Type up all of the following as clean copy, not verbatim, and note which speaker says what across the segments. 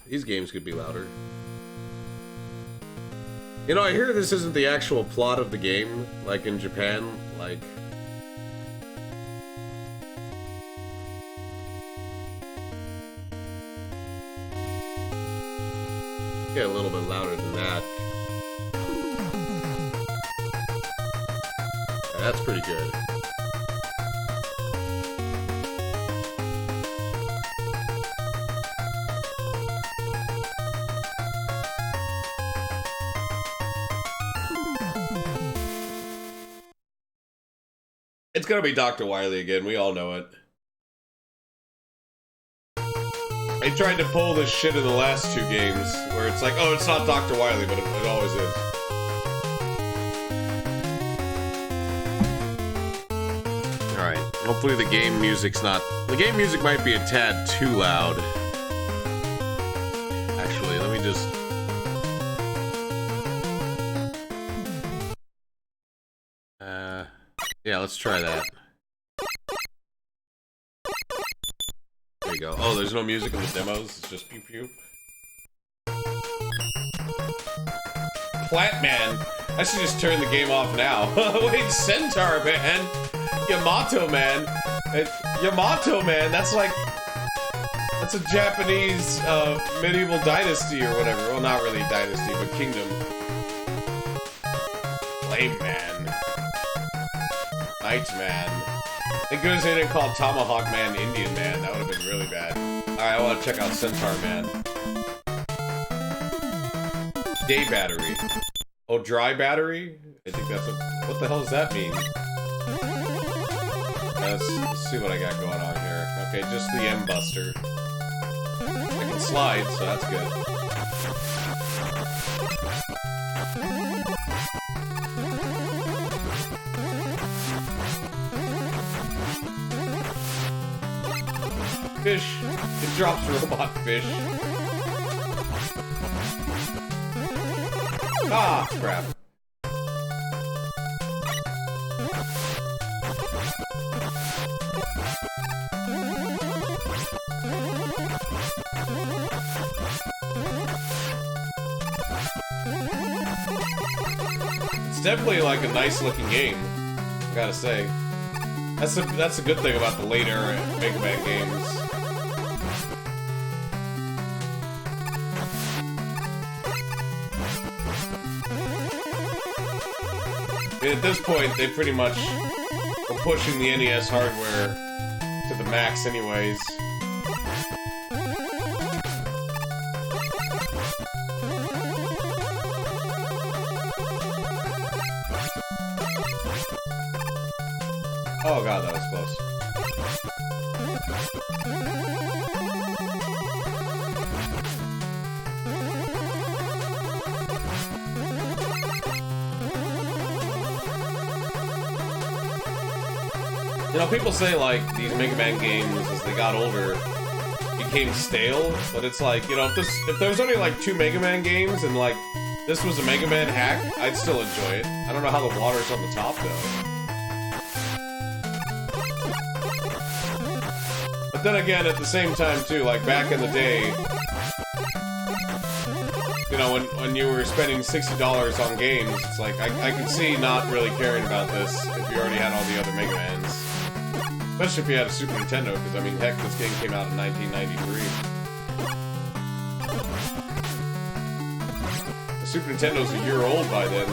Speaker 1: These games could be louder. You know, I hear this isn't the actual plot of the game, like in Japan, like... Get a little bit louder than that. Yeah, that's pretty good. It's gonna be Dr. Wily again, we all know it. They tried to pull this shit in the last 2 games, where it's like, oh, it's not Dr. Wily, but it always is. Alright, hopefully the game music's not... The game music might be a tad too loud. Actually, let me just... Yeah, let's try that. There you go. Oh, there's no music in the demos, it's just pew pew. Flatman! I should just turn the game off now. Wait, Centaur Man! Yamato Man! Yamato Man, that's like... That's a Japanese, medieval dynasty or whatever. Well, not really dynasty, but kingdom. Flame Man. Night Man. It goes in and called Tomahawk Man Indian Man. That would have been really bad. Alright, I want to check out Centaur Man. Day battery. Oh, dry battery? I think that's what the hell does that mean? Let's see what I got going on here. Okay, just the M-Buster. I can slide, so that's good. Fish. It drops robot fish. Ah, crap. It's definitely like a nice looking game, I gotta say. That's a good thing about the late era Megaman games. At this point, they pretty much were pushing the NES hardware to the max anyways. Oh god, that was close. You know, people say, like, these Mega Man games, as they got older, became stale, but it's like, you know, if there was only, like, 2 Mega Man games, and, like, this was a Mega Man hack, I'd still enjoy it. I don't know how the water's on the top, though. But then again, at the same time, too, like, back in the day, you know, when you were spending $60 on games, it's like, I could see not really caring about this if you already had all the other Mega Mans. Especially if you had a Super Nintendo, because, I mean, heck, this game came out in 1993. The Super Nintendo's a year old by then.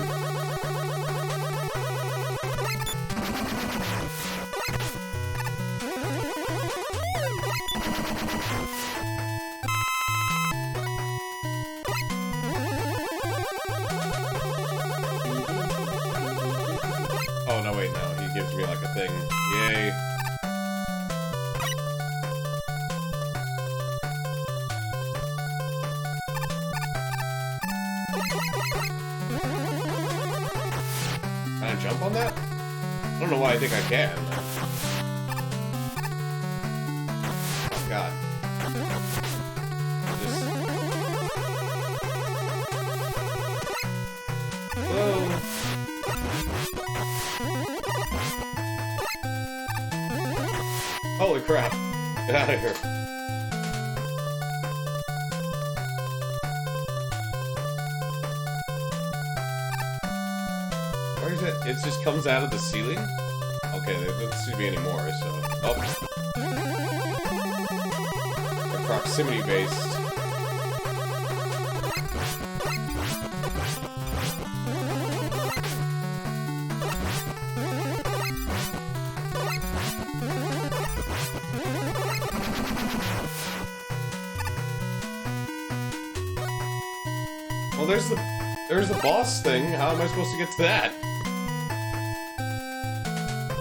Speaker 1: Oh, no, wait, no. He gives me, like, a thing. Yay. Can I jump on that? I don't know why I think I can. Oh, God. Whoa. Holy crap. Get out of here. it? It just comes out of the ceiling? Okay, there doesn't seem to be any more, so... Oh. They're proximity-based. Well, there's the boss thing. How am I supposed to get to that?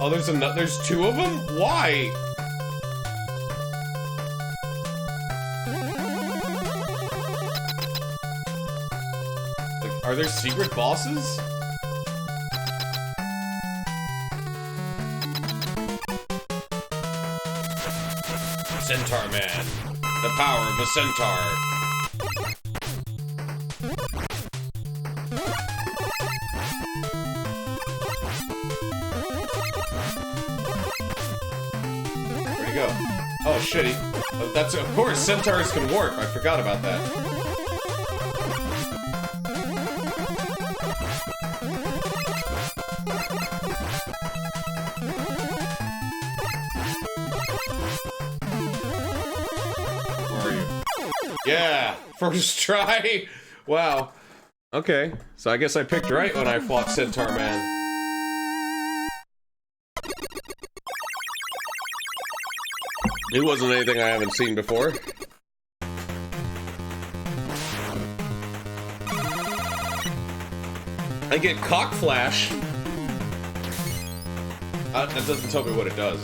Speaker 1: Oh, there's two of them? Why? Like, are there secret bosses? Centaur Man. The power of the centaur. Go. Oh, shitty. That's, of course, centaurs can warp. I forgot about that. Where are you? Yeah! First try! Wow. Okay. So I guess I picked right when I fought Centaur Man. It wasn't anything I haven't seen before. I get Cock Flash. That doesn't tell me what it does.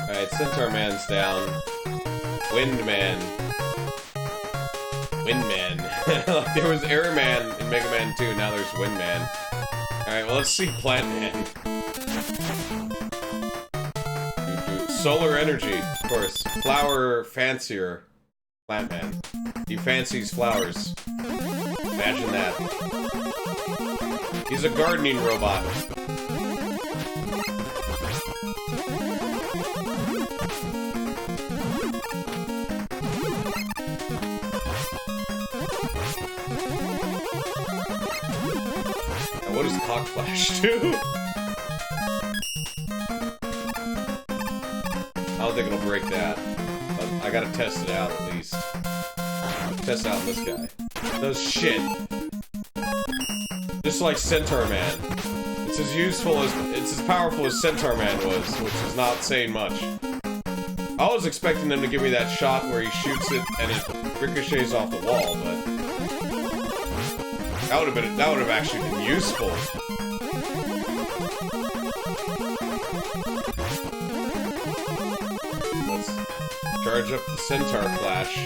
Speaker 1: Alright, Centaur Man's down. Windman. Windman. Like there was Airman in Mega Man 2, now there's Windman. Alright, well let's see Flatman. Solar energy, of course. Flower fancier. Flatman. He fancies flowers. Imagine that. He's a gardening robot. What does Cock Flash do? I don't think it'll break that. But I gotta test it out at least. Test out this guy. It does shit. Just like Centaur Man. It's as useful as, it's as powerful as Centaur Man was, which is not saying much. I was expecting them to give me that shot where he shoots it and it ricochets off the wall, but that would have actually been useful. Let's charge up the Centaur Flash.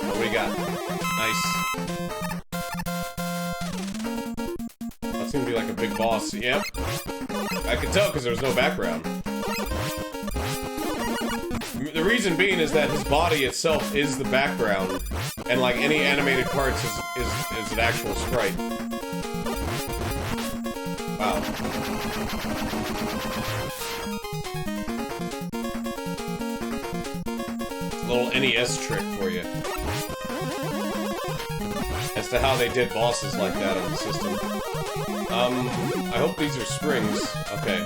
Speaker 1: What do we got? Nice. That's gonna be like a big boss. Yep. I could tell because there was no background. The reason being is that his body itself is the background, and like any animated parts is an actual sprite. Wow. Little NES trick for you. As to how they did bosses like that on the system. I hope these are springs. Okay.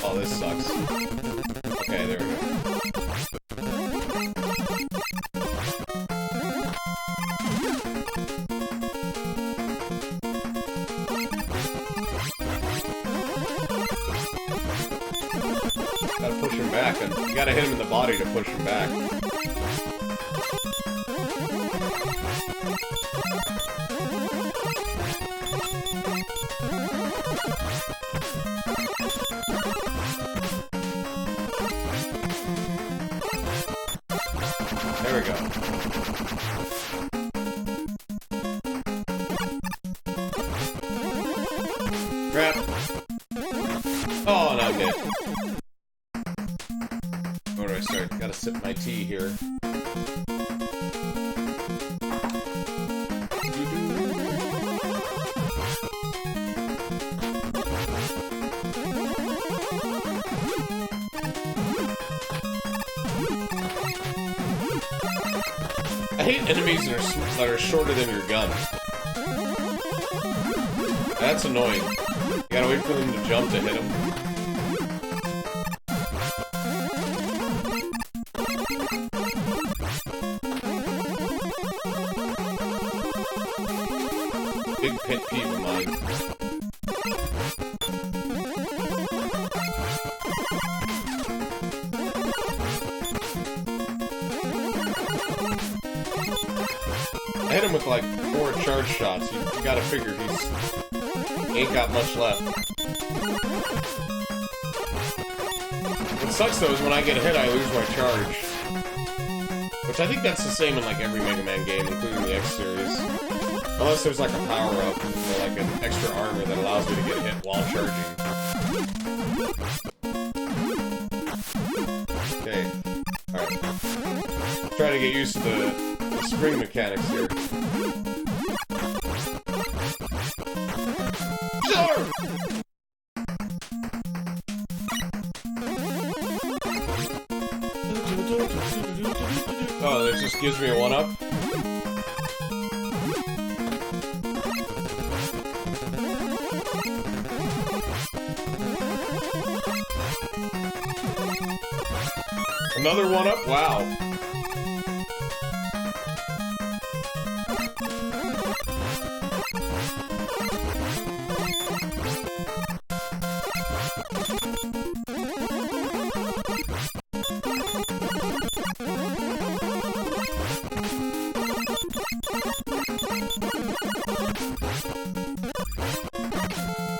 Speaker 1: Oh, this sucks. Okay, there we go. Gotta push him back, and you gotta hit him in the body to push him back. There we go. Crap. Oh, I hate enemies that are shorter than your gun. That's annoying. You gotta wait for them to jump to hit them. Big pet peeve of mine. I hit him with like 4 charge shots. You gotta figure he's ain't got much left. What sucks though is when I get a hit, I lose my charge. Which I think that's the same in like every Mega Man game, including the X series. Unless there's like a power-up or like an extra armor that allows me to get a hit while charging. Okay. Alright. Try to get used to the spring mechanics here. Sure! Oh, that just gives me a 1-up? Another 1-up? Wow.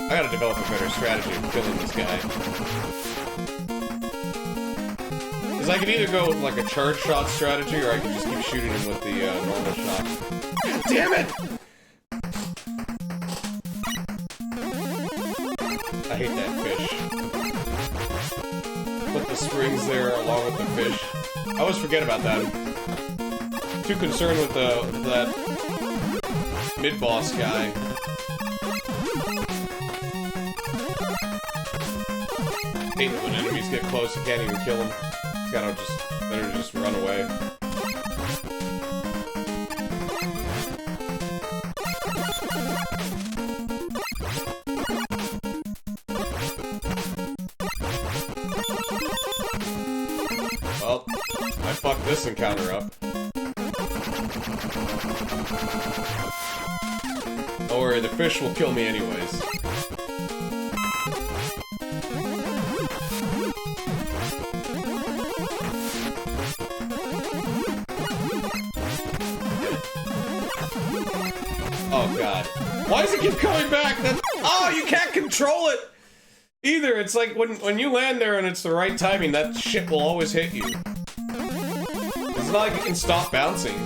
Speaker 1: I gotta develop a better strategy of killing this guy. Because I can either go with like a charge shot strategy, or I can just keep shooting him with the normal shot. God damn it! I hate that fish. Put the springs there along with the fish. I always forget about that. I'm too concerned with that mid-boss guy. I hate when enemies get close, you can't even kill them. It's gotta better to just run away. Well, I fucked this encounter up. Don't worry, the fish will kill me anyways. Oh god. Why does it keep coming back? Oh, you can't control it! Either. It's like when you land there and it's the right timing, that shit will always hit you. It's not like you can stop bouncing.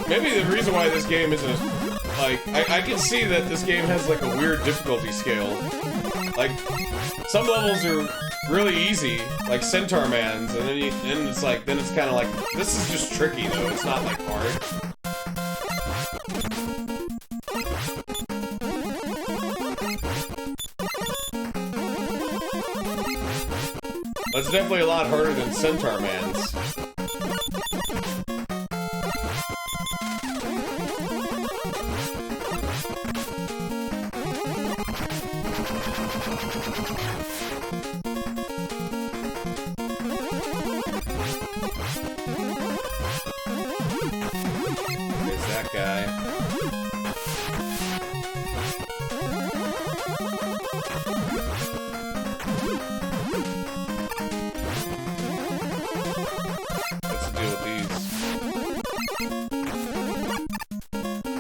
Speaker 1: Maybe the reason why this game isn't like I can see that this game has like a weird difficulty scale. Like some levels are really easy, like Centaur Man's, and then it's like then it's kind of like this is just tricky though. It's not like hard. That's definitely a lot harder than Centaur Man's. There's that guy. What's the deal with these?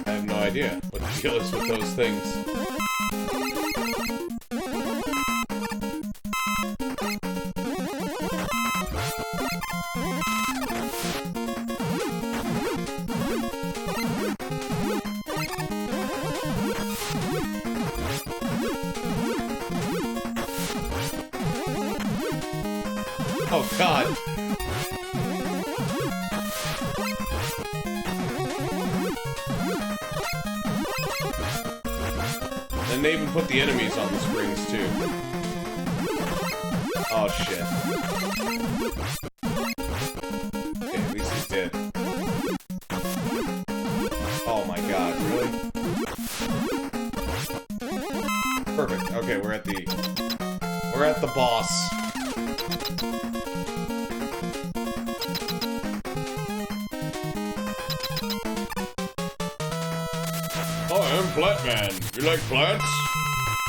Speaker 1: I have no idea what the deal is with those things. Oh god. And they even put the enemies on the springs, too. Oh, shit. Okay, at least he's dead. Oh my god, really? Perfect. Okay, we're at the boss. Oh, I'm Flatman. You like plants? I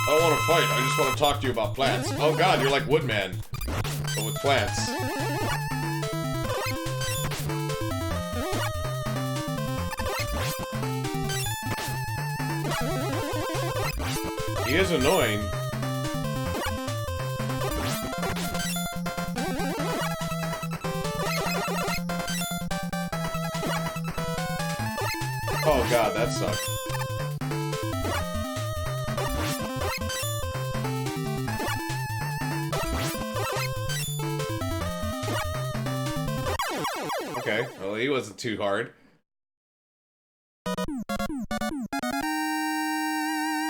Speaker 1: don't want to fight. I just want to talk to you about plants. Oh god, you're like Woodman, but with plants. He is annoying. Oh god, that sucked. Okay, well, he wasn't too hard.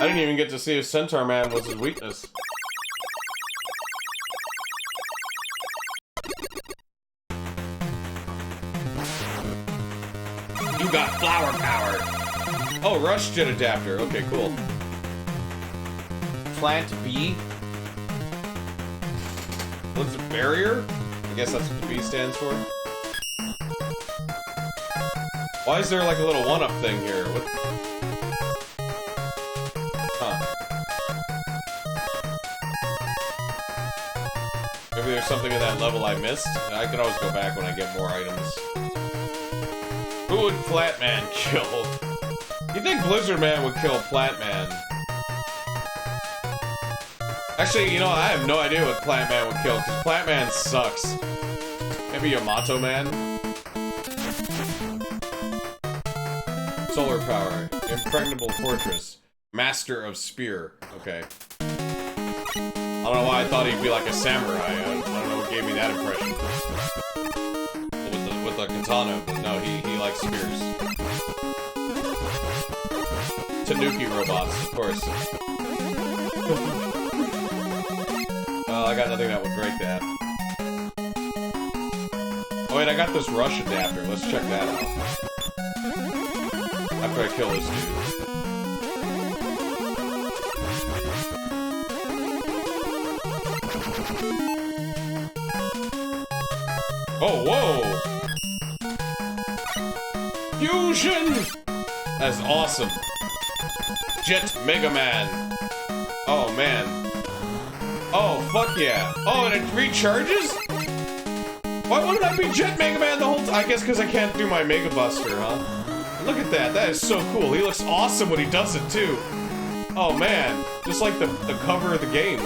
Speaker 1: I didn't even get to see if Centaur Man was his weakness. You got flower power! Oh, Rush Jet Adapter. Okay, cool. Plant B? What's a barrier? I guess that's what the B stands for. Why is there like a little one-up thing here? What? Huh. Maybe there's something in that level I missed? I could always go back when I get more items. Who would Flatman kill? You think Blizzard Man would kill Flatman? Actually, you know, I have no idea what Flatman would kill, because Flatman sucks. Maybe Yamato Man? Solar power. Impregnable fortress. Master of spear. Okay. I don't know why I thought he'd be like a samurai. I don't know what gave me that impression. With the katana, but no, he likes spears. Tanuki robots, of course. I got nothing that would break that. Oh wait, I got this Rush adapter. Let's check that out. After I kill this dude. Oh, whoa! Fusion! That's awesome. Jet Megaman. Oh, man. Oh, fuck yeah. Oh, and it recharges? Why wouldn't I be Jet Megaman the whole time? I guess because I can't do my Mega Buster, huh? Look at that. That is so cool. He looks awesome when he does it, too. Oh, man. Just like the cover of the game.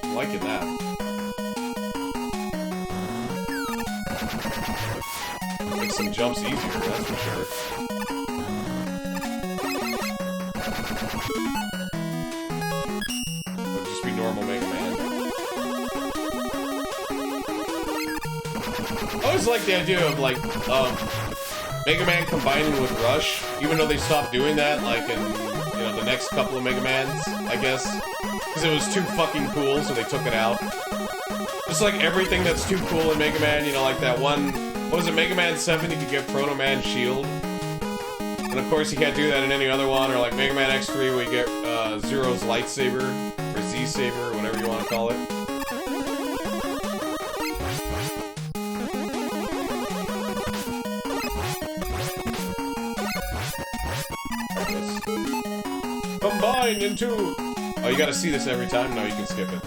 Speaker 1: I'm liking that. Makes some jumps easier, that's for sure. Would just be normal Mega Man. I always like the idea of, like, Mega Man combining with Rush, even though they stopped doing that, like, in, you know, the next couple of Mega Mans, I guess. Because it was too fucking cool, so they took it out. Just like everything that's too cool in Mega Man, you know, like that one... What was it, Mega Man 7, you could get Proto Man Shield. And of course you can't do that in any other one, or like Mega Man X3 where you get Zero's lightsaber, or Z-Saber, or whatever you want to call it. Combined into... Oh, you gotta see this every time? No, you can skip it.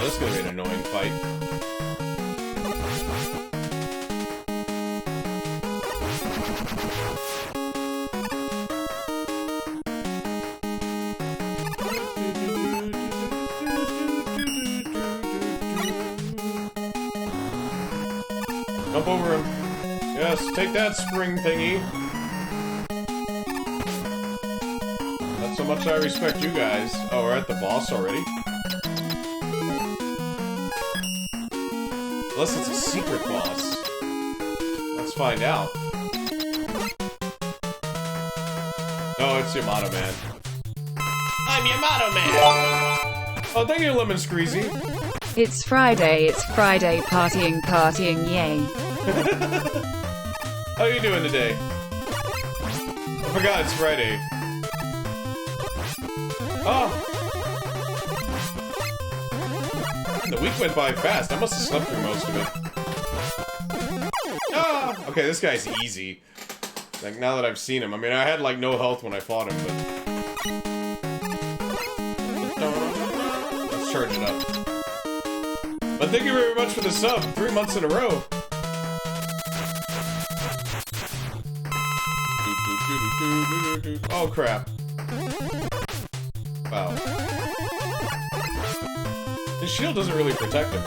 Speaker 1: This is gonna be an annoying fight. Jump over him. Yes, take that, spring thingy. That's how much I respect you guys. Oh, we're at the boss already? Unless it's a secret boss. Let's find out. Oh, it's Yamato Man. I'm Yamato Man! Oh, thank you, Lemon Screezy.
Speaker 2: It's Friday, partying, partying, yay.
Speaker 1: How are you doing today? I forgot it's Friday. Oh! The week went by fast. I must have slept through most of it. Ah! Okay, this guy's easy. Like, now that I've seen him. I mean, I had, like, no health when I fought him, but... Let's charge it up. But thank you very much for the sub. 3 months in a row. Oh, crap. Wow. His shield doesn't really protect him.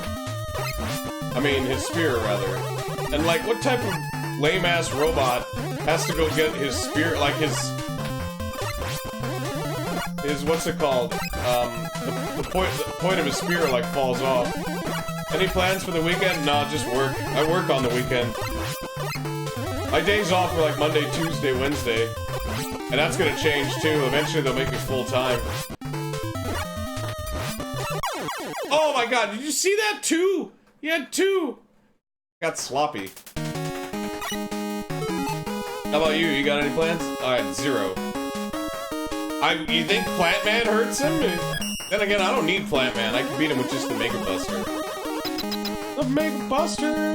Speaker 1: I mean, his spear, rather. And, like, what type of lame-ass robot has to go get his spear, like, his what's it called? The point of his spear, like, falls off. Any plans for the weekend? Nah, just work. I work on the weekend. My days off are like Monday, Tuesday, Wednesday. And that's gonna change too. Eventually they'll make me full-time. Oh my god, did you see that? 2? He had 2! Got sloppy. How about you? You got any plans? I had 0. You think Flatman hurts him? Then again, I don't need Flatman. I can beat him with just the Mega Buster. The Mega Buster!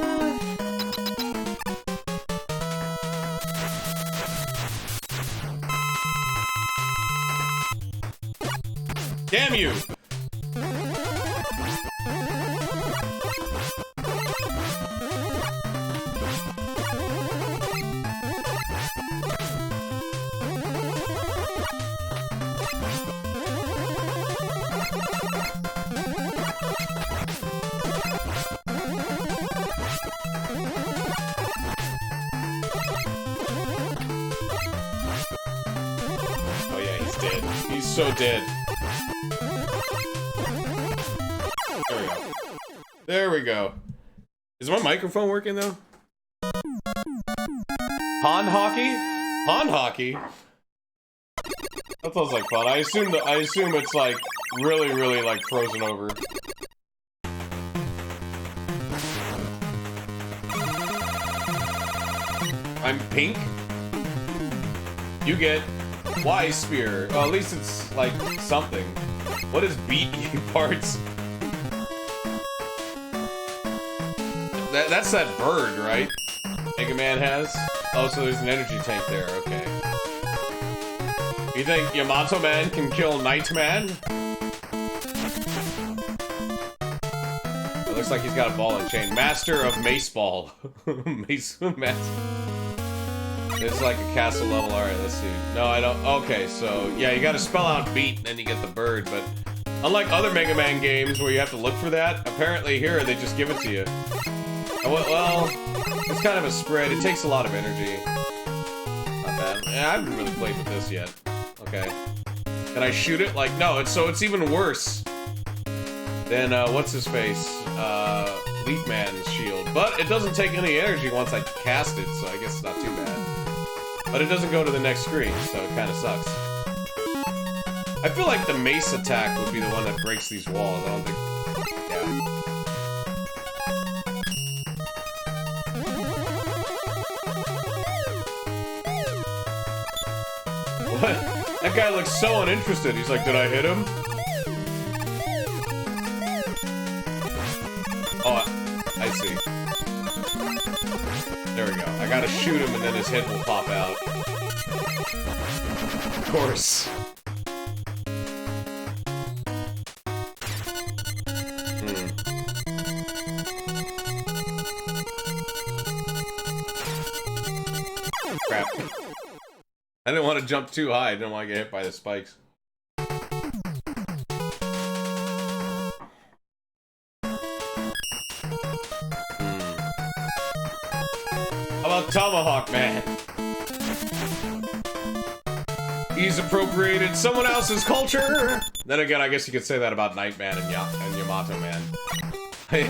Speaker 1: Damn you! Oh yeah, he's dead. He's so dead. There we go. There we go. Is my microphone working though? Pond hockey? Pond hockey? That sounds like fun. I assume it's like really like frozen over. I'm pink. You get Y spear. Well, at least it's like something. What is beat parts? That's that bird, right? Megaman has? Oh, so there's an energy tank there, okay. You think Yamato Man can kill Nightman? It looks like he's got a ball and chain. Master of Mace Ball. Mace Master. It's like a castle level. Alright, let's see. No, I don't. Okay, so yeah, you gotta spell out beat and then you get the bird, but unlike other Mega Man games where you have to look for that, apparently here they just give it to you. Well, it's kind of a spread. It takes a lot of energy. Not bad. Yeah, I haven't really played with this yet. Okay. Can I shoot it? Like, no, it's even worse than, what's his face? Leaf Man's shield. But it doesn't take any energy once I cast it, so I guess it's not too bad. But it doesn't go to the next screen, so it kind of sucks. I feel like the mace attack would be the one that breaks these walls. I don't think... Yeah. What? That guy looks so uninterested. He's like, did I hit him? Oh, I see. There we go. I gotta shoot him and then his head will pop out. Of course. Crap. I didn't want to jump too high. I didn't want to get hit by the spikes. How about Tomahawk Man. He's appropriated someone else's culture. Then again, I guess you could say that about Nightman and Yamato Man. I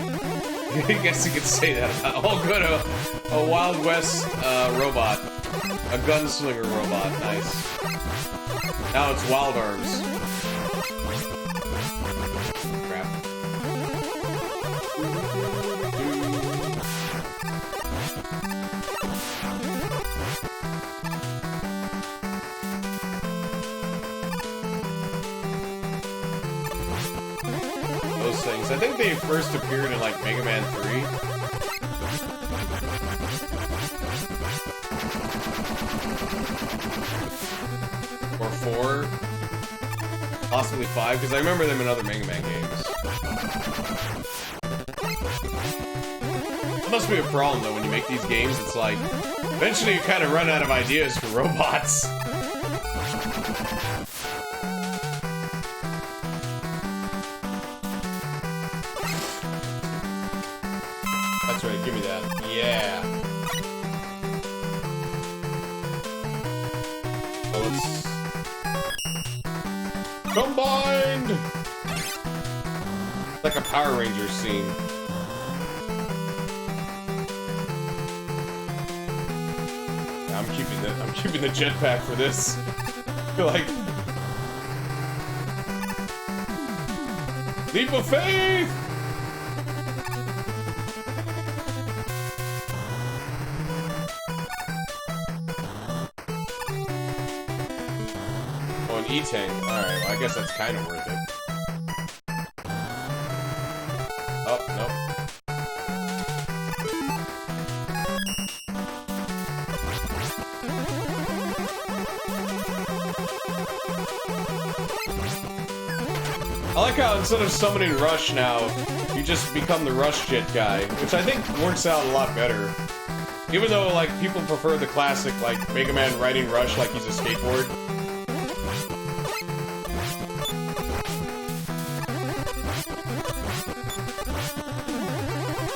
Speaker 1: guess you could say that about. Oh, good, a Wild West robot, a gunslinger robot. Nice. Now it's Wild Arms. Crap. Those things. I think they first appeared in like Megaman 3. Or 4. Possibly 5, because I remember them in other Mega Man games. That must be a problem though when you make these games, it's like eventually you kind of run out of ideas for robots. That's right, give me that. Yeah. Oh, let's... Combined! Like a Power Rangers scene. Yeah, I'm keeping the jetpack for this. I feel like... Leap of faith! E-Tank. Alright, well, I guess that's kind of worth it. Oh, nope. I like how instead of summoning Rush now, you just become the Rush Jet guy, which I think works out a lot better. Even though, like, people prefer the classic, like, Mega Man riding Rush like he's a skateboard.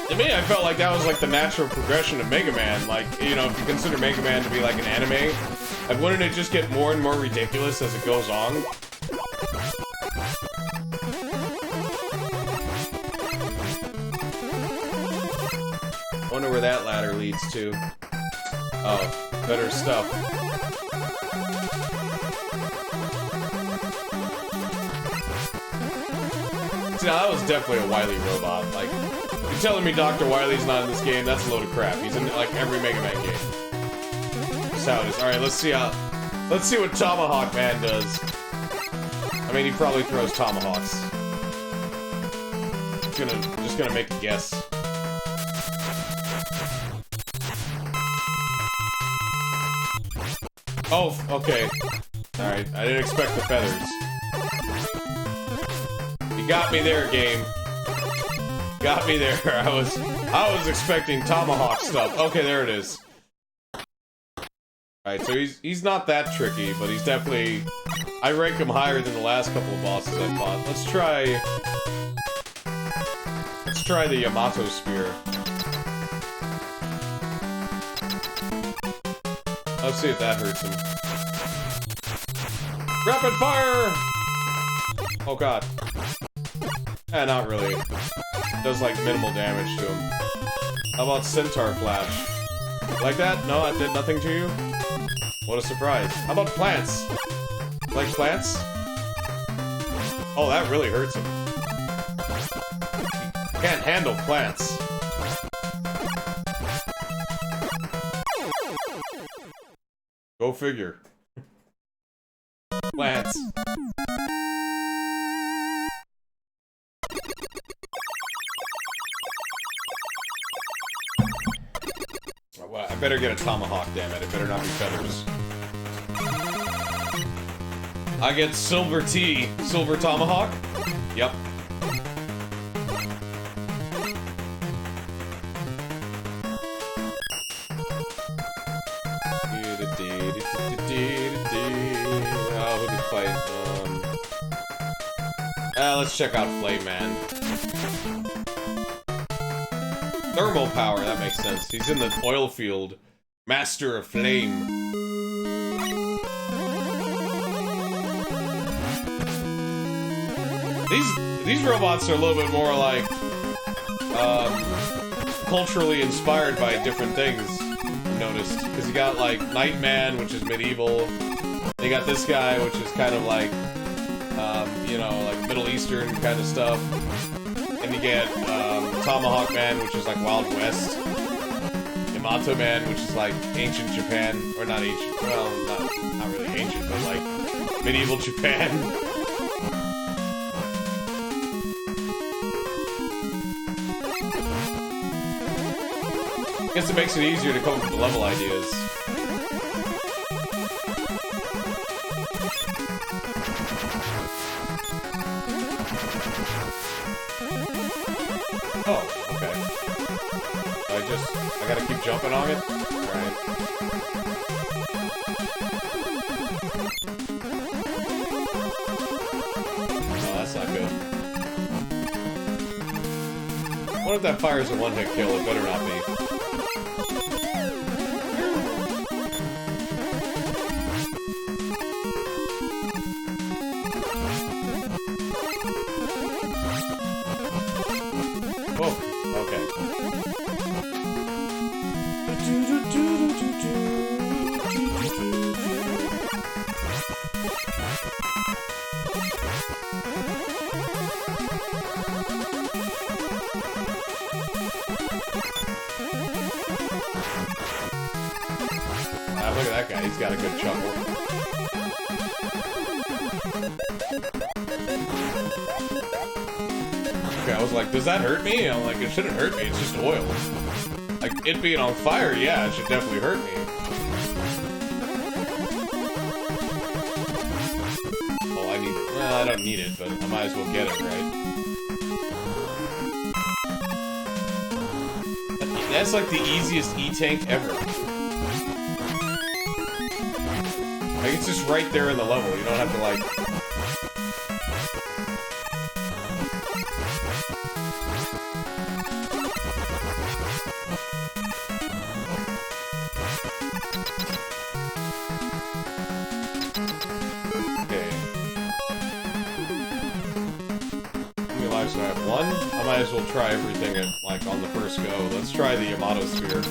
Speaker 1: To me, I felt like that was like the natural progression of Mega Man. Like, you know, if you consider Mega Man to be like an anime, like, wouldn't it just get more and more ridiculous as it goes on? Wonder where that ladder leads to. Oh, better stuff. See, now that was definitely a Wily robot. Like, you're telling me Dr. Wily's not in this game? That's a load of crap. He's in like every Mega Man game. That's how it is. All right, let's see what Tomahawk Man does. I mean, he probably throws tomahawks. Just gonna make a guess. Oh, okay. All right, I didn't expect the feathers. You got me there, game. Got me there. I was expecting tomahawk stuff. Okay, there it is. Alright, so he's not that tricky, but he's definitely... I rank him higher than the last couple of bosses I fought. Let's try the Yamato Spear. Let's see if that hurts him. Rapid fire! Oh god. Eh, not really. Does like minimal damage to him. How about Centaur Flash? Like that? No, that did nothing to you? What a surprise. How about plants? Like plants? Oh, that really hurts him. He can't handle plants. Go figure. Plants. Well, I better get a tomahawk, damn it. It better not be feathers. I get silver tea. Silver tomahawk? Yep. Oh, who could fight? Let's check out Flatman. Thermal power, that makes sense. He's in the oil field. Master of Flame. These robots are a little bit more like culturally inspired by different things, I've noticed. Because you got like Nightman, which is medieval. You got this guy, which is kind of like you know, like Middle Eastern kind of stuff. And you get Tomahawk Man, which is like Wild West. Yamato Man, which is like ancient Japan, or not ancient, well, not really ancient, but like medieval Japan. I guess it makes it easier to come up with level ideas. Oh, okay. I gotta keep jumping on it? Alright. No, that's not good. What if that fires a one-hit kill? It better not be. Whoa, okay. Look at that guy, he's got a good chuckle. Okay, I was like, does that hurt me? I'm like, it shouldn't hurt me, it's just oil. Like, it being on fire, yeah, it should definitely hurt me. Oh, well, I don't need it, but I might as well get it, right? That's like the easiest E-tank ever. Like, it's just right there in the level. You don't have to, like... Okay. How many lives do I have? One? I might as well try everything at, like, on the first go. Let's try the Yamato Sphere.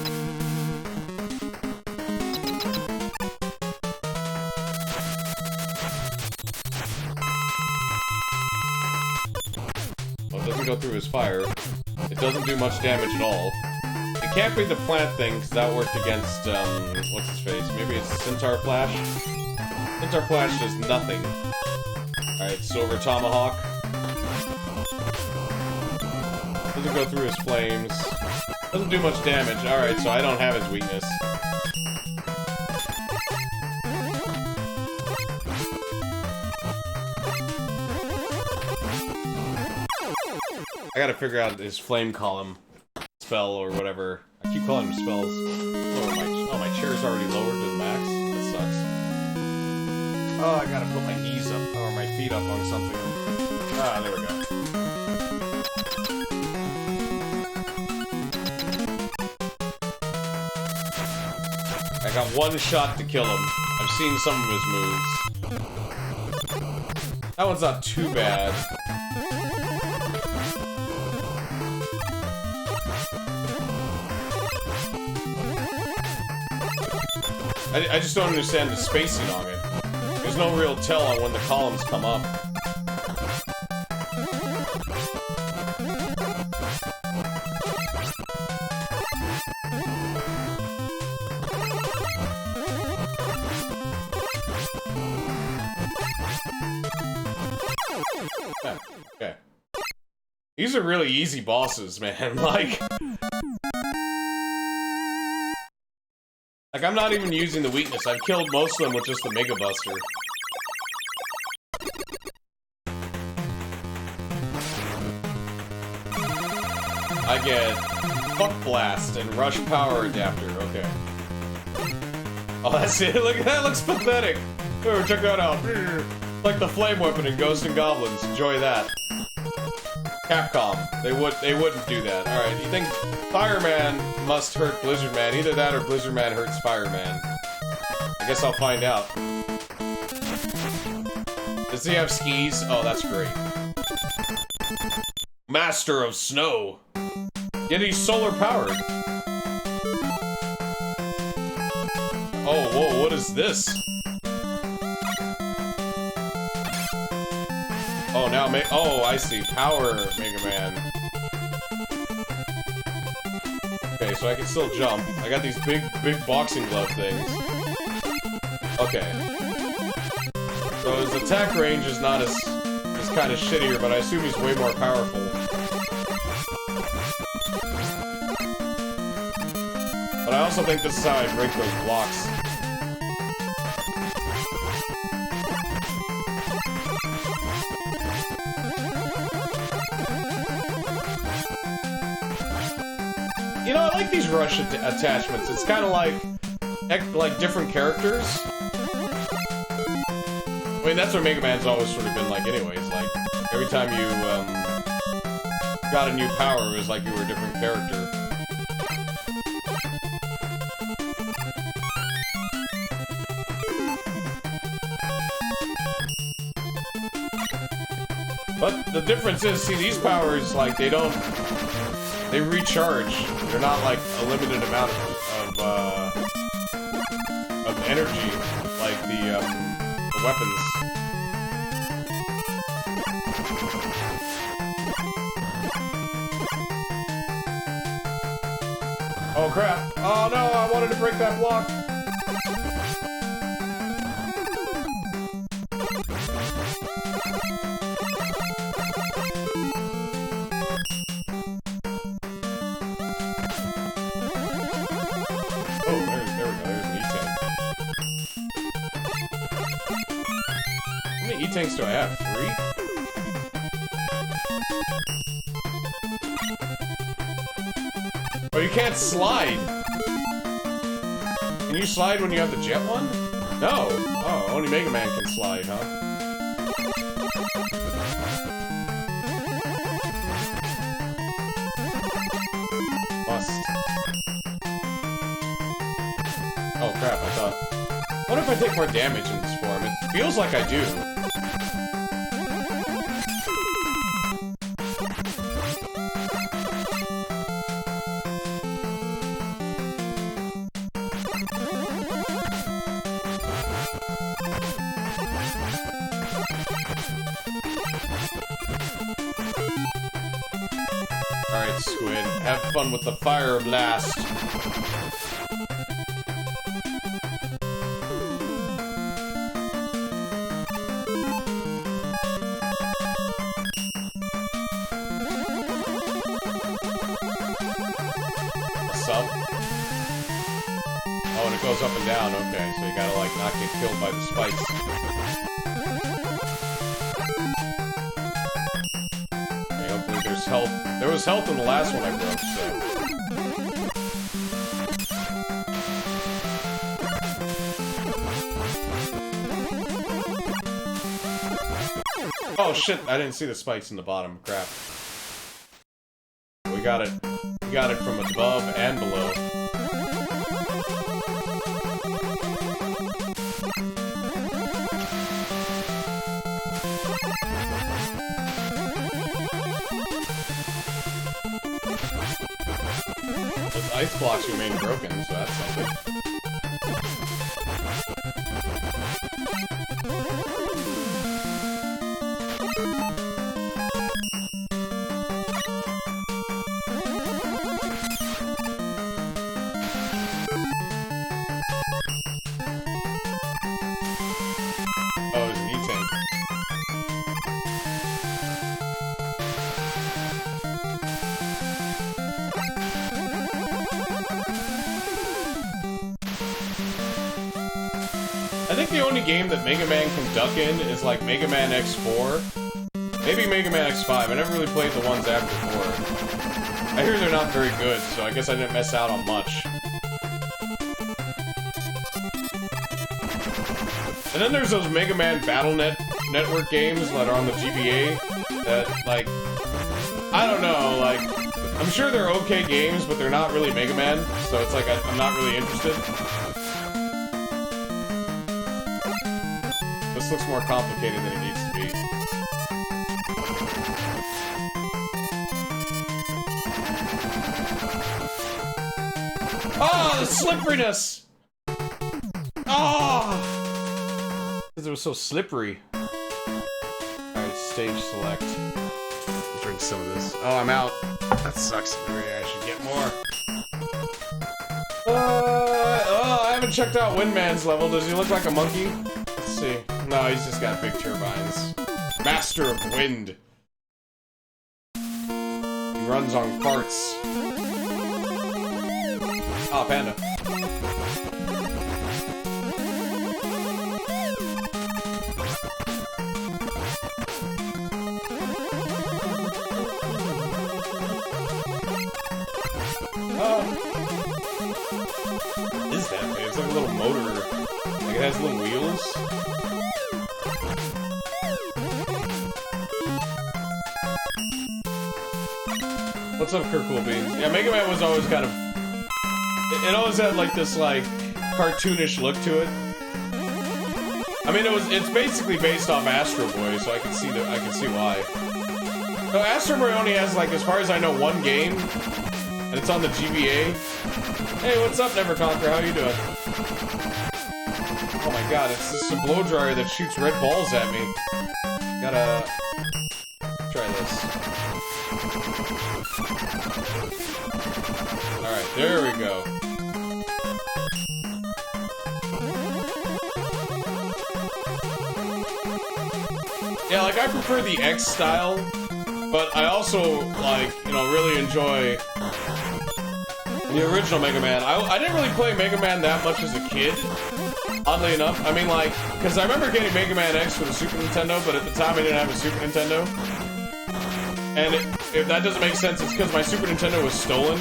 Speaker 1: Go through his fire. It doesn't do much damage at all. It can't be the plant thing, because that worked against, what's his face? Maybe it's Centaur Flash? Centaur Flash does nothing. Alright, Silver Tomahawk. Doesn't go through his flames. Doesn't do much damage. Alright, so I don't have his weakness. I gotta figure out his flame column spell or whatever. I keep calling them spells. Oh, my chair's already lowered to the max. That sucks. Oh, I gotta put my knees up, or my feet up on something. Ah, there we go. I got one shot to kill him. I've seen some of his moves. That one's not too bad. I just don't understand the spacing on it. There's no real tell on when the columns come up. Yeah, okay. These are really easy bosses, man. Like, I'm not even using the weakness. I've killed most of them with just the Mega Buster. I get Fuck Blast and Rush Power Adapter. Okay. Oh, that's it? Look, that looks pathetic. Oh, check that out. Like the flame weapon in Ghosts and Goblins. Enjoy that. Capcom. They wouldn't do that. Alright, you think Fireman must hurt Blizzard Man. Either that or Blizzard Man hurts Fireman. I guess I'll find out. Does he have skis? Oh, that's great. Master of Snow. Yet he's solar powered. Oh, whoa, what is this? Oh, now oh, I see. Power Mega Man. Okay, so I can still jump. I got these big boxing glove things. Okay. So his attack range is not as kind of shittier, but I assume he's way more powerful. But I also think this is how I break those blocks. You know, I like these rush attachments. It's kind of like different characters. I mean, that's what Mega Man's always sort of been like anyways. Like, every time you, got a new power, it was like you were a different character. But the difference is, see, these powers, like, they recharge. They're not, like, a limited amount of energy, like the weapons. Oh crap! Oh no, I wanted to break that block! Oh, there we go, there's an E-tank. How many E-tanks do I have? 3? Oh, you can't slide! Can you slide when you have the jet one? No! Oh, only Mega Man can slide, huh? Must. Oh crap, I thought... What if I take more damage in this form? It feels like I do. Alright, Squid. Have fun with the fire blast. What's up? Oh, and it goes up and down. Okay, so you gotta, like, not get killed by the spikes. Health. There was health in the last one I broke, so... Oh shit, I didn't see the spikes in the bottom. Crap. We got it. We got it from above and below. Those ice blocks remain broken, so that's something. Oh, there's an E-tank. I think the only game that Mega Man can duck in is like Mega Man X4. Maybe Mega Man X5. I never really played the ones after 4. I hear they're not very good, so I guess I didn't miss out on much. And then there's those Mega Man Battle Network games that are on the GBA that, like, I don't know, like, I'm sure they're okay games, but they're not really Mega Man, so it's like I'm not really interested. This looks more complicated than it needs to be. Oh, the slipperiness! Oh! Because it was so slippery. Alright, stage select. Drink some of this. Oh, I'm out. That sucks. Maybe I should get more. I haven't checked out Windman's level. Does he look like a monkey? Let's see. No, he's just got big turbines. Master of Wind. He runs on carts. Oh, panda. What is that thing? It's like a little motor. Like it has little wheels. What's up, Cool Beans? Yeah, Mega Man was always kind of... It always had like this like cartoonish look to it. I mean, it's basically based off Astro Boy, so I can see why. So Astro Boy only has like, as far as I know, one game, and it's on the GBA. Hey, what's up, Never Conquer? How you doing? Oh my god, it's just a blow dryer that shoots red balls at me. Gotta try this. Alright, there we go. Yeah, like, I prefer the X style, but I also, like, you know, really enjoy the original Mega Man. I didn't really play Mega Man that much as a kid, oddly enough. I mean, like, because I remember getting Mega Man X for the Super Nintendo, but at the time I didn't have a Super Nintendo. And if that doesn't make sense, it's because my Super Nintendo was stolen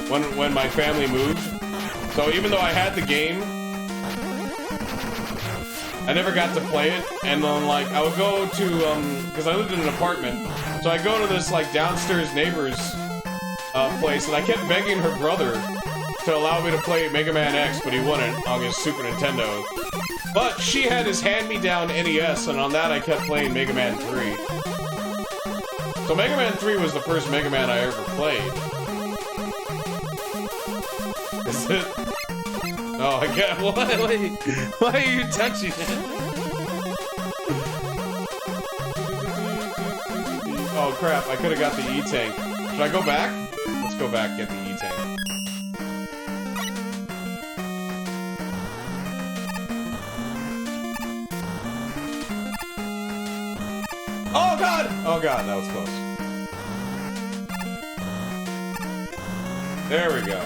Speaker 1: when my family moved. So even though I had the game, I never got to play it. And then, like, I would go to, because I lived in an apartment, so I go to this, like, downstairs neighbor's place, and I kept begging her brother to allow me to play Mega Man X, but he wouldn't on his Super Nintendo. But she had his hand-me-down NES, and on that I kept playing Mega Man 3. So Mega Man 3 was the first Mega Man I ever played. Is it? Oh, I get. Why are you touching it? Oh crap! I could have got the E-Tank. Should I go back? Let's go back and get the E-Tank. Oh god! Oh god, that was close. There we go.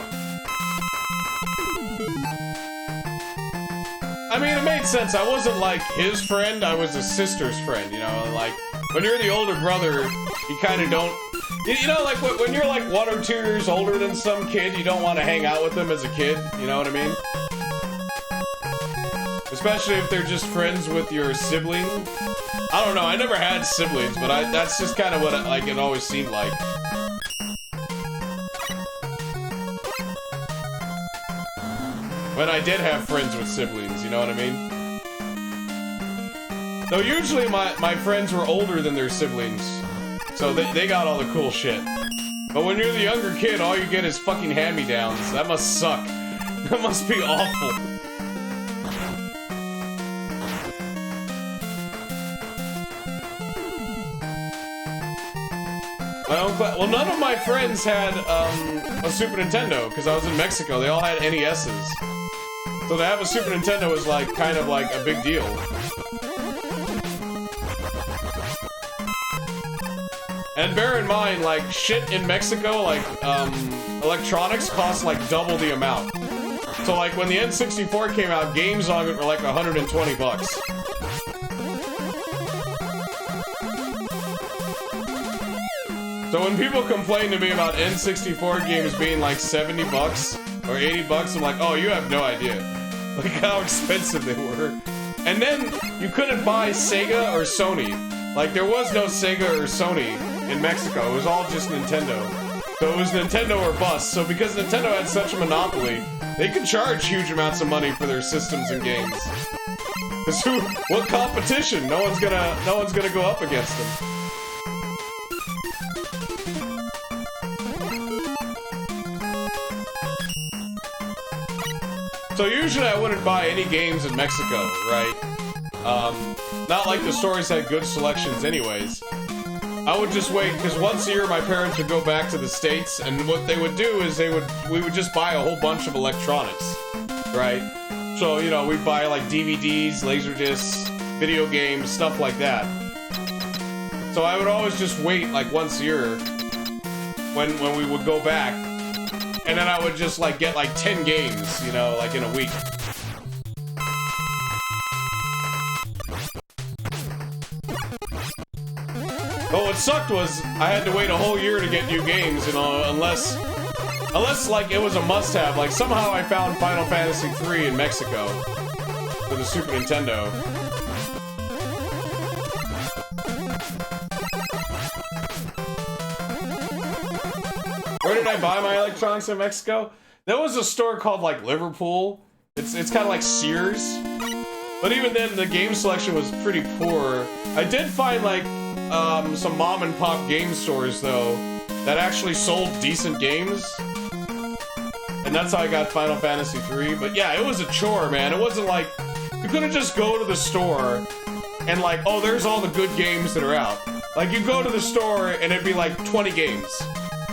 Speaker 1: I mean, it made sense. I wasn't like his friend, I was his sister's friend, you know? Like, when you're the older brother, you kind of don't... You know, like, when you're like 1 or 2 years older than some kid, you don't want to hang out with them as a kid, you know what I mean? Especially if they're just friends with your sibling. I don't know, I never had siblings, but that's just kind of what it always seemed like. When I did have friends with siblings, you know what I mean? Though usually my friends were older than their siblings, so they got all the cool shit. But when you're the younger kid, all you get is fucking hand-me-downs. That must suck. That must be awful. Well, none of my friends had a Super Nintendo, because I was in Mexico. They all had NESs. So to have a Super Nintendo was like, kind of like a big deal. And bear in mind, like, shit in Mexico, like, electronics cost like double the amount. So like, when the N64 came out, games on it were like 120 bucks. So when people complain to me about N64 games being like 70 bucks or 80 bucks, I'm like, oh, you have no idea. Like how expensive they were. And then you couldn't buy Sega or Sony. Like there was no Sega or Sony in Mexico. It was all just Nintendo. So it was Nintendo or bust. So because Nintendo had such a monopoly, they could charge huge amounts of money for their systems and games. Cause what competition? No one's gonna go up against them. So usually I wouldn't buy any games in Mexico, right? Not like the stores had good selections anyways. I would just wait, because once a year my parents would go back to the States, and what they would do is we would just buy a whole bunch of electronics, right? So, you know, we'd buy like DVDs, laser discs, video games, stuff like that. So I would always just wait like once a year when we would go back, and then I would just like get like 10 games, you know, like in a week. But what sucked was I had to wait a whole year to get new games, you know, unless like it was a must-have. Like somehow I found Final Fantasy 3 in Mexico for the Super Nintendo. Where did I buy my electronics in Mexico? There was a store called like Liverpool. It's kind of like Sears. But even then the game selection was pretty poor. I did find like some mom and pop game stores though that actually sold decent games. And that's how I got Final Fantasy 3. But yeah, it was a chore, man. It wasn't like you couldn't just go to the store and like, oh, there's all the good games that are out. Like you go to the store and it'd be like 20 games.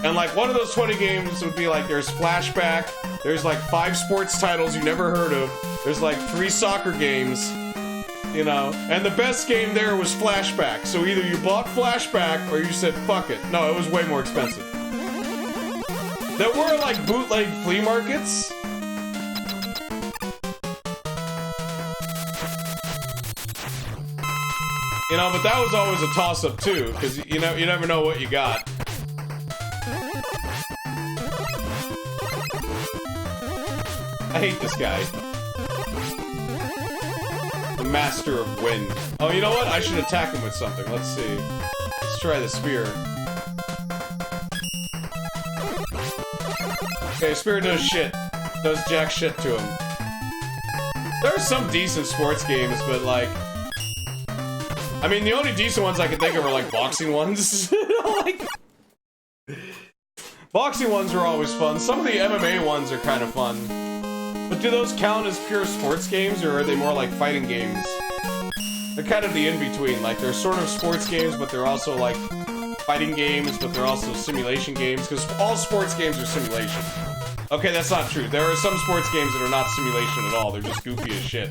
Speaker 1: And like one of those 20 games would be like there's Flashback, there's like 5 sports titles you never heard of, there's like 3 soccer games, you know, and the best game there was Flashback. So either you bought Flashback or you said fuck it. No, it was way more expensive. There were like bootleg flea markets. You know, but that was always a toss-up too, because you know, you never know what you got. I hate this guy. The Master of Wind. Oh, you know what? I should attack him with something. Let's see. Let's try the spear. Okay, spear does shit. Does jack shit to him. There are some decent sports games, but like... I mean, the only decent ones I can think of are like boxing ones. Like... Boxing ones are always fun. Some of the MMA ones are kind of fun. But do those count as pure sports games, or are they more like fighting games? They're kind of the in-between. Like, they're sort of sports games, but they're also like fighting games, but they're also simulation games, because all sports games are simulation. Okay, that's not true. There are some sports games that are not simulation at all. They're just goofy as shit.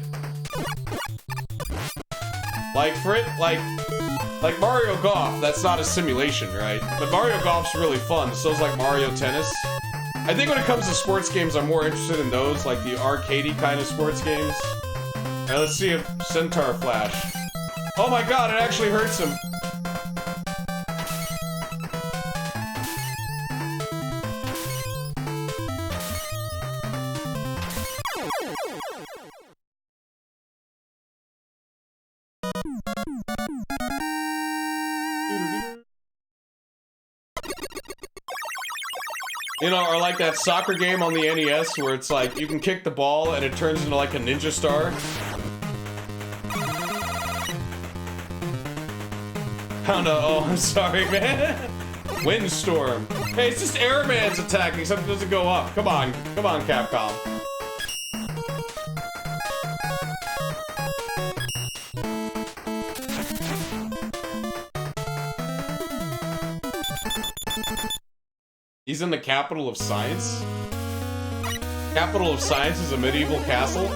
Speaker 1: Like, like Mario Golf, that's not a simulation, right? But Mario Golf's really fun. So is like Mario Tennis. I think when it comes to sports games, I'm more interested in those, like the arcadey kind of sports games. Alright, let's see if Centaur Flash. Oh my god, it actually hurts him. You know, or like that soccer game on the NES where it's like, you can kick the ball and it turns into like a ninja star. Hound, oh, I'm sorry, man. Windstorm. Hey, it's just Airman's attacking, something doesn't go up. Come on, Capcom. He's in the capital of science? Capital of science is a medieval castle?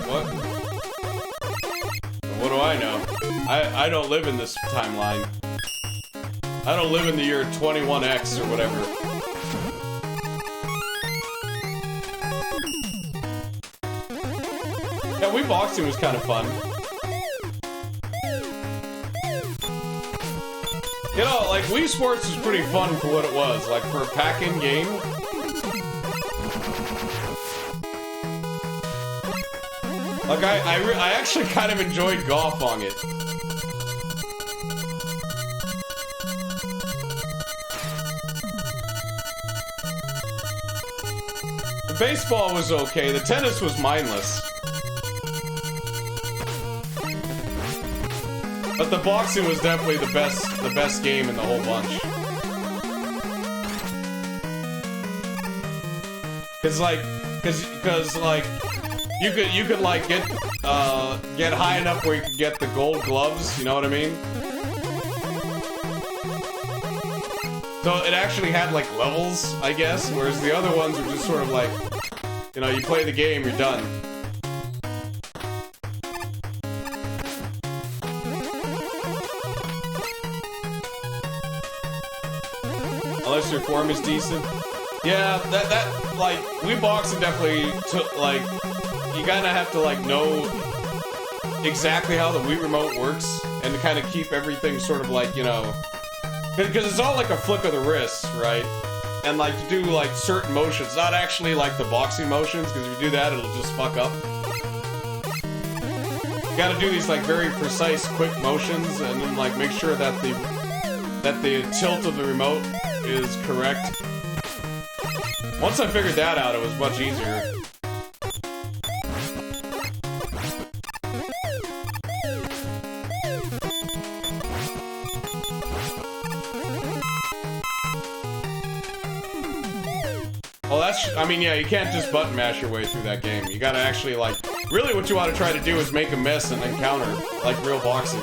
Speaker 1: What? What do I know? I don't live in this timeline. I don't live in the year 21X or whatever. Yeah, Wii Boxing was kind of fun. You know, like, Wii Sports was pretty fun for what it was. Like, for a pack-in game. Like, I actually kind of enjoyed golf on it. baseball was okay. The tennis was mindless. But the boxing was definitely the best game in the whole bunch. Cause like you could like get high enough where you could get the gold gloves, you know what I mean? So it actually had like levels, I guess, whereas the other ones were just sort of like, you know, you play the game, you're done. Unless your form is decent. Yeah, that like, Wii boxing definitely took, like, you kinda have to like know exactly how the Wii remote works and to kind of keep everything sort of like, you know, because it's all like a flick of the wrist, right? And like to do like certain motions, not actually like the boxing motions, because if you do that, it'll just fuck up. You gotta do these like very precise, quick motions, and then like make sure that the tilt of the remote is correct. Once I figured that out, it was much easier. Well, I mean, yeah, you can't just button mash your way through that game. You gotta actually, like, really what you want to try to do is make a mess and then counter, like real boxing.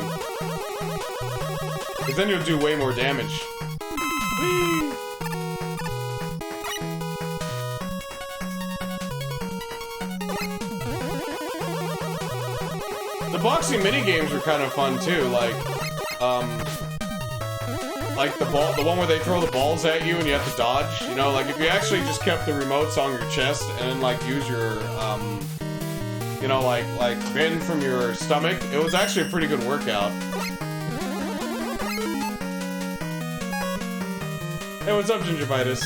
Speaker 1: Because then you'll do way more damage. Whee! The boxing minigames were kind of fun too, like the one where they throw the balls at you and you have to dodge, you know, like if you actually just kept the remotes on your chest and like use your, you know, like bend from your stomach, it was actually a pretty good workout. Hey, what's up, Gingivitis?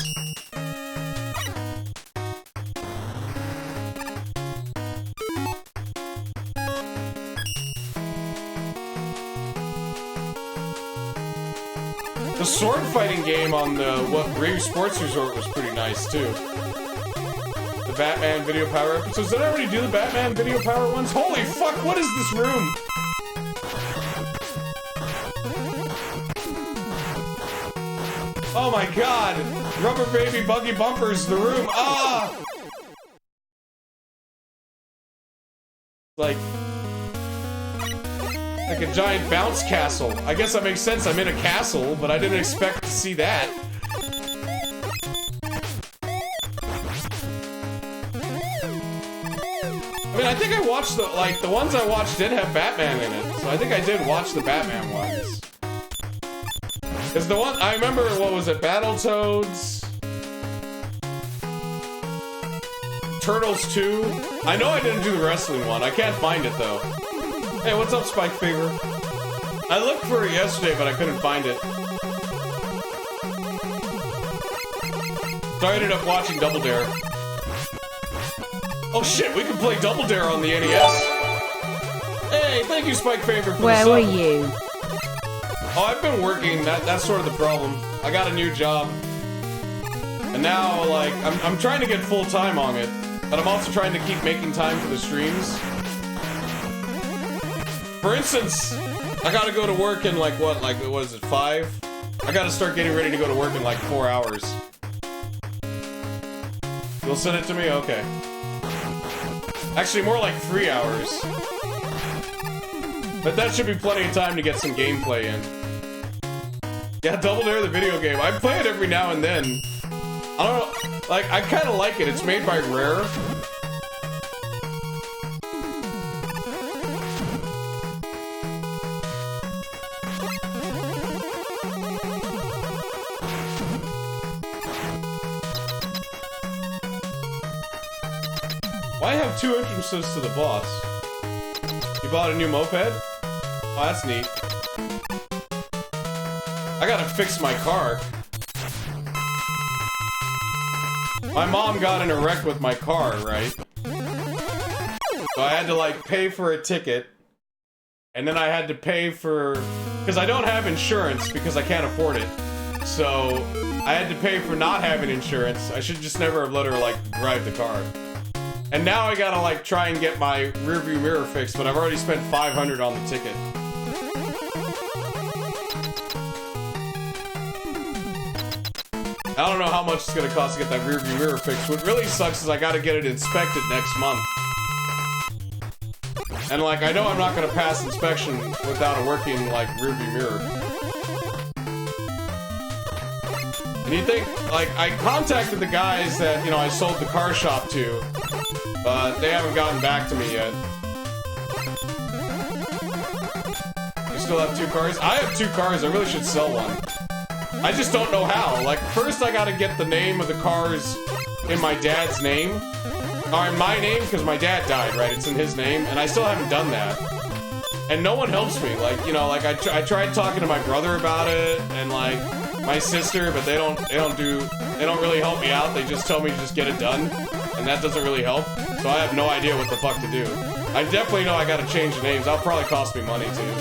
Speaker 1: The sword fighting game on the Rave Sports Resort was pretty nice too. The Batman Video Power episodes. Did I already do the Batman Video Power ones? Holy fuck, what is this room? Oh my god! Rubber Baby Buggy Bumpers, the room. Ah! Like a giant bounce castle. I guess that makes sense. I'm in a castle, but I didn't expect to see that. I mean, I think I watched the ones I watched did have Batman in it, so I think I did watch the Batman ones. Because the one, I remember, what was it, Battletoads? Turtles 2? I know I didn't do the wrestling one. I can't find it, though. Hey, what's up, Spike Fever? I looked for it yesterday, but I couldn't find it. So I ended up watching Double Dare. Oh shit, we can play Double Dare on the NES. Hey, thank you, Spike Fever, for
Speaker 2: Where
Speaker 1: the sub.
Speaker 2: were you?
Speaker 1: Oh, I've been working. That's sort of the problem. I got a new job. And now, like, I'm trying to get full time on it. But I'm also trying to keep making time for the streams. For instance, I gotta go to work in like what is it, 5? I gotta start getting ready to go to work in like 4 hours. You'll send it to me? Okay. Actually, more like 3 hours. But that should be plenty of time to get some gameplay in. Yeah, Double Dare, the video game. I play it every now and then. I don't know, like, I kinda like it. It's made by Rare. Why have 2 entrances to the boss? You bought a new moped? Oh, that's neat. I gotta fix my car. My mom got in a wreck with my car, right? So I had to, like, pay for a ticket. And then I had to pay for... Because I don't have insurance because I can't afford it. So I I had to pay for not having insurance. I should just never have let her, like, drive the car. And now I gotta, like, try and get my rearview mirror fixed, but I've already spent $500 on the ticket. I don't know how much it's gonna cost to get that rearview mirror fixed. What really sucks is I gotta get it inspected next month. And, like, I know I'm not gonna pass inspection without a working, like, rearview mirror. And you think, like, I contacted the guys that, you know, I sold the car shop to, but they haven't gotten back to me yet. You still have 2 cars? I have 2 cars, I really should sell one. I just don't know how. Like, first I gotta get the name of the cars in my dad's name. Or in my name, because my dad died, right? It's in his name, and I still haven't done that. And no one helps me. Like, you know, like, I tried talking to my brother about it, and, like, my sister, but they don't really help me out. They just tell me to just get it done, and that doesn't really help. So I have no idea what the fuck to do. I definitely know I gotta change the names. That'll probably cost me money, too.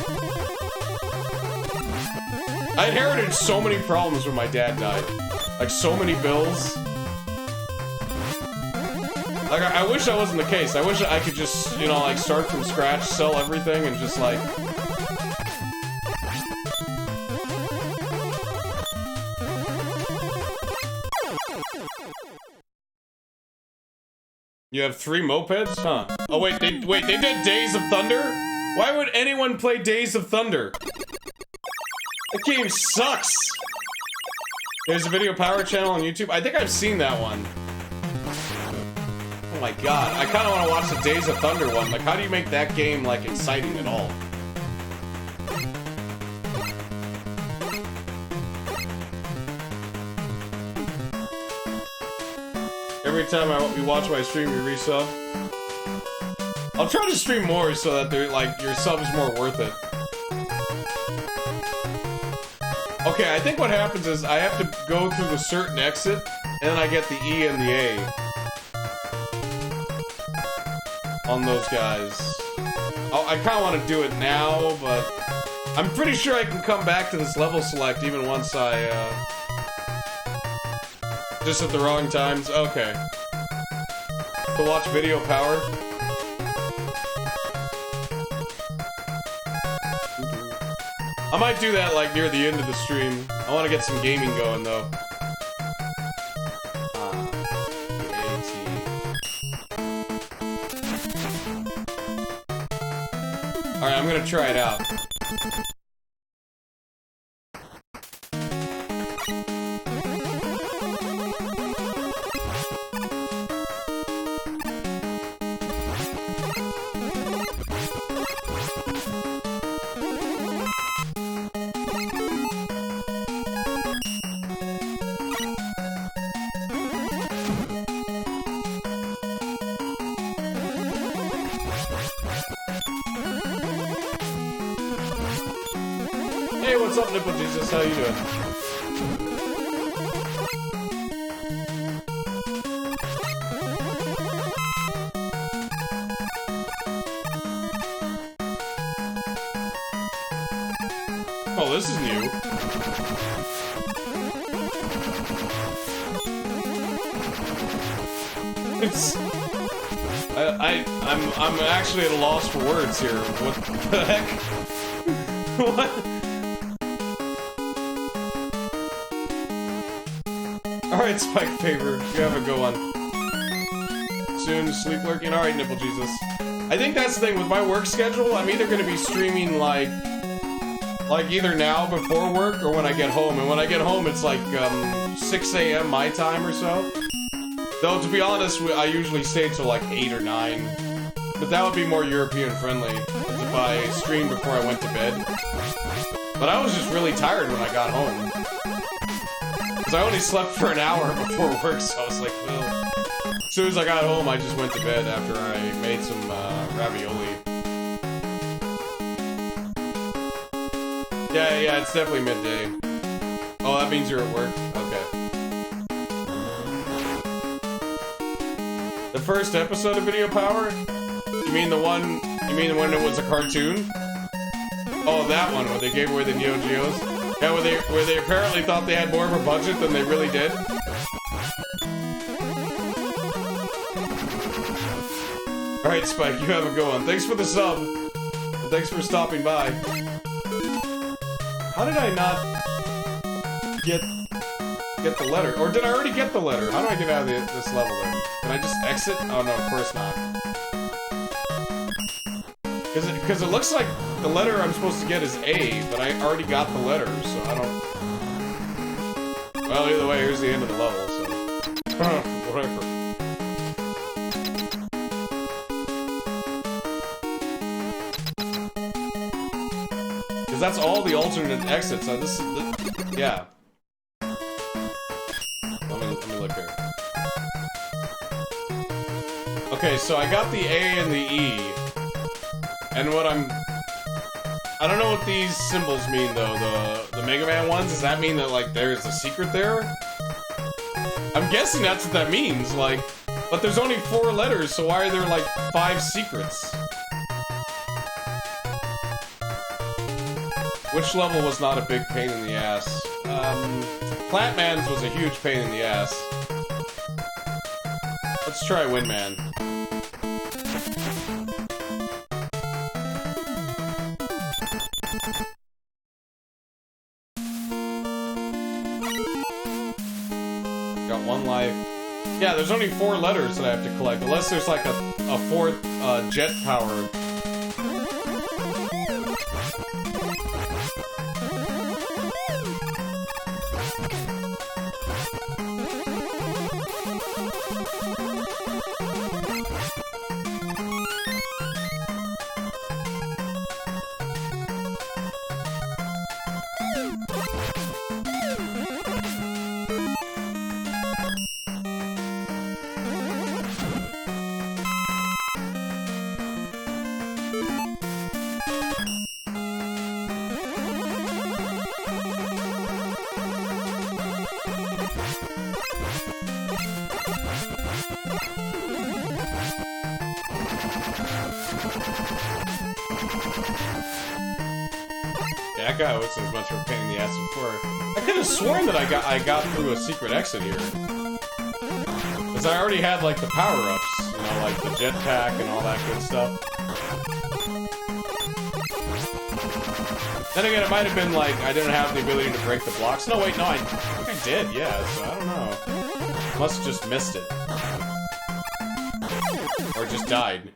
Speaker 1: I inherited so many problems when my dad died. Like, so many bills. Like, I wish that wasn't the case. I wish I could just, you know, like, start from scratch, sell everything, and just, like... You have 3 mopeds? Huh. Oh, wait, they did Days of Thunder? Why would anyone play Days of Thunder? That game sucks! There's a Video Power channel on YouTube. I think I've seen that one. Oh my god. I kind of want to watch the Days of Thunder one. Like, how do you make that game, like, exciting at all? Every time you watch my stream, you resub. I'll try to stream more so that they're, like, your sub's more worth it. Okay, I think what happens is I have to go through a certain exit, and then I get the E and the A on those guys. Oh, I kind of want to do it now, but I'm pretty sure I can come back to this level select even once I, just at the wrong times. Okay. To watch Video Power. I might do that, like, near the end of the stream. I want to get some gaming going, though. Alright, I'm gonna try it out. Hey, what's up, Nipple Jesus? How you doing? Oh, this is new. It's... I'm actually at a loss for words here. What the heck? What? Alright, Spike Favor, you have a good one. Soon, sleep lurking. Alright, Nipple Jesus. I think that's the thing with my work schedule. I'm either going to be streaming, like either now before work or when I get home. And when I get home, it's like 6 a.m. my time or so. Though, to be honest, I usually stay till like 8 or 9. But that would be more European friendly if I streamed before I went to bed. But I was just really tired when I got home. Because I only slept for an hour before work, so I was like, well. As soon as I got home, I just went to bed after I made some ravioli. Yeah, it's definitely midday. Oh, that means you're at work? Okay. The first episode of Video Power? You mean when it was a cartoon? Oh, that one where they gave away the Neo Geos? Yeah, where they apparently thought they had more of a budget than they really did. Alright, Spike, you have a good one. Thanks for the sub. And thanks for stopping by. How did I not get the letter? Or did I already get the letter? How do I get out of this level then? Can I just exit? Oh no, of course not. Because it looks like the letter I'm supposed to get is A, but I already got the letter, so I don't... Well, either way, here's the end of the level, so... Whatever. Because that's all the alternate exits, so this is... yeah. Let me look here. Okay, so I got the A and the E. And what I don't know what these symbols mean though, the Megaman ones. Does that mean that like there's a secret there? I'm guessing that's what that means, like, but there's only 4 letters, so why are there like 5 secrets? Which level was not a big pain in the ass? Flatman's was a huge pain in the ass. Let's try Windman. Got 1 life. Yeah, there's only 4 letters that I have to collect, unless there's like a 4th jet power. That guy was as much of a pain in the ass before. I could have sworn that I got through a secret exit here. Because I already had like the power-ups, you know, like the jetpack and all that good stuff. Then again, it might have been like I didn't have the ability to break the blocks. No, wait, no, I think I did, yeah, so I don't know. Must have just missed it. Or just died.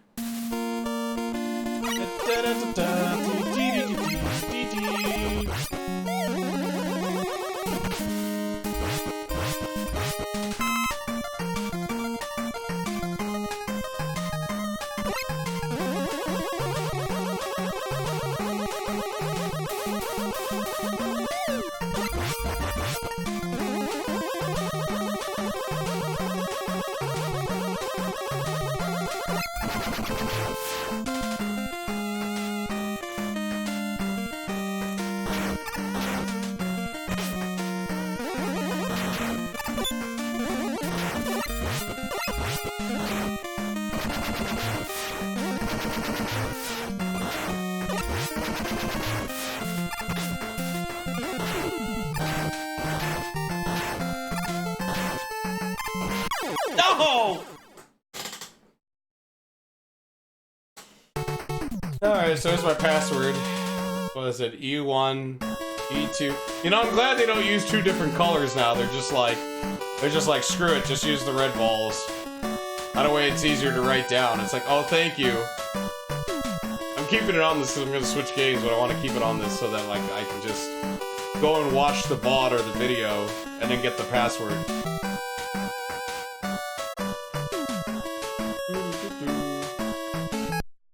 Speaker 1: No! Alright, so here's my password. What is it? E1, E2. You know, I'm glad they don't use 2 different colors now. They're just like, screw it, just use the red balls. That way it's easier to write down. It's like, oh, thank you. I'm keeping it on this because I'm going to switch games, but I want to keep it on this so that, like, I can just go and watch the VOD or the video and then get the password.